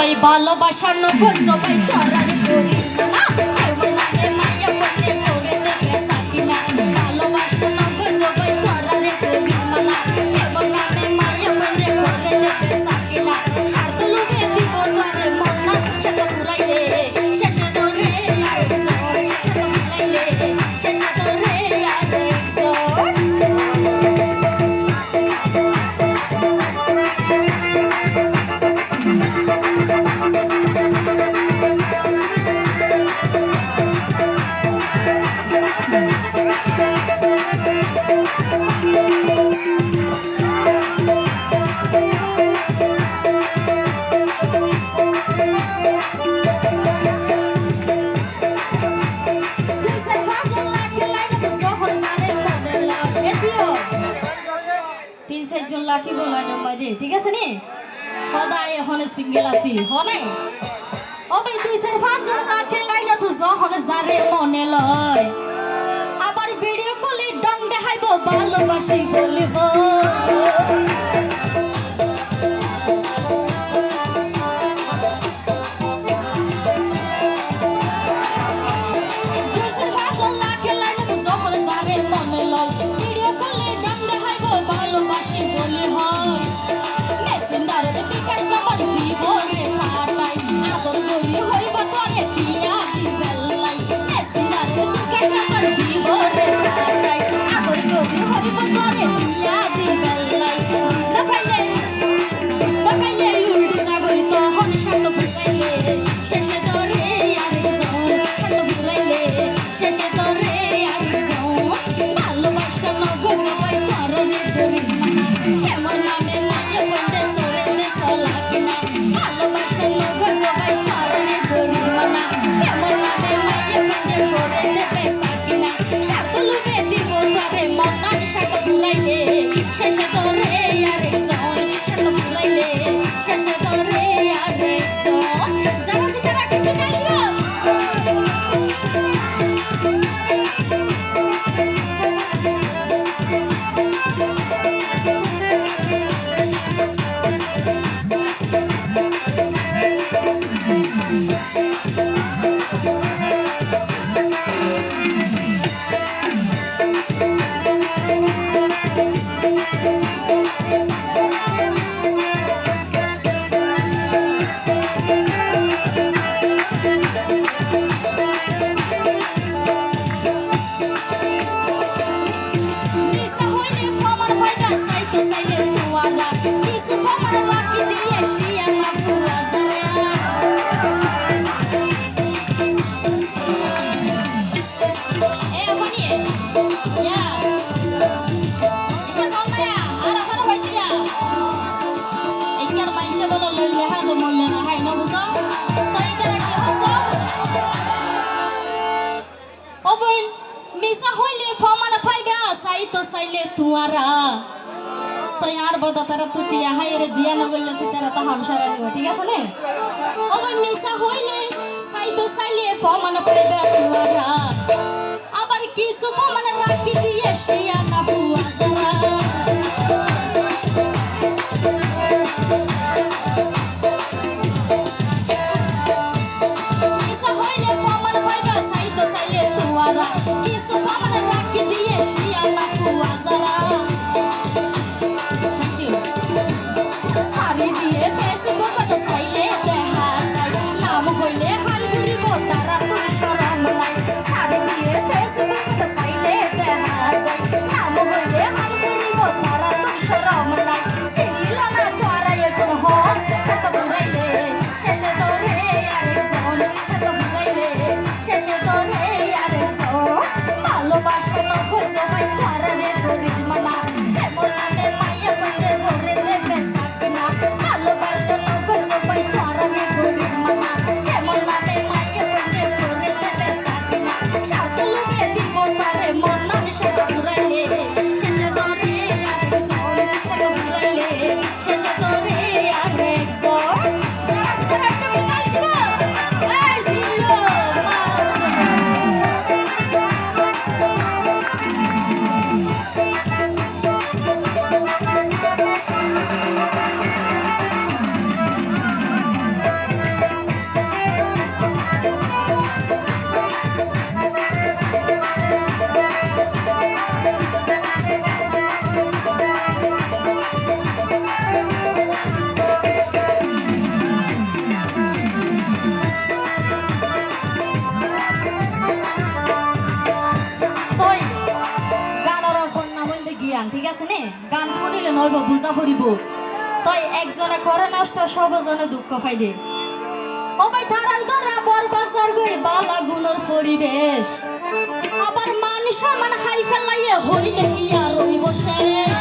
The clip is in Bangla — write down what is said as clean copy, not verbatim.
এই ভালোবাসার নগর সবাই ধরার করি না এমন নামে মায়া বলে করে দেখে সাকিনা ভালোবাসার নগর সবাই ধরার করি না এমন নামে মায়া বলে করে দেখে সাকিনা স্বার্থ লুকে দিব তোরে মন না সেটা পুরাইলে শেষে ধরে আরেকজন সেটা পুরাইলে শেষে ধরে আরেকজন লাকি বলা নাম্বার দে ঠিক আছে নি সদায় এখন সিঙ্গেল আছি হনে ও ভাই 2-5 লাখে লাইনা তো যখন যারে মনে লয় আবার ভিডিও কলে ডং দেখাইব ভালোবাসি বলিব तुआरा तो यार बता तारा तू टिया हाय रे बिया न बोलले तू तारा तो हम सारा দিব ঠিক আছে নে ও ভাই মিসা হইলে সাই তো সাইলে ফমান পড়বে তুয়ারা আবার কিছু ফমান রাখি দিয়ে শিয়া না বুয়া জারা মিসা হইলে ফমান পড়বে সাই তো সাইলে তুয়ারা কিছু ফমান রাখি দিয়ে শিয়া না বুয়া জারা Shut up. নইব বুঝা পড়িব তাই একজনে করে নষ্ট সবজনে দুঃখ পাইদে ও ভাই ধারার ধরা বর বাজার গই বালা গুণর পরিবেশ আবার মান সম্মান হাই ফেলাইয়ে হইলে কি আর রইব শেষ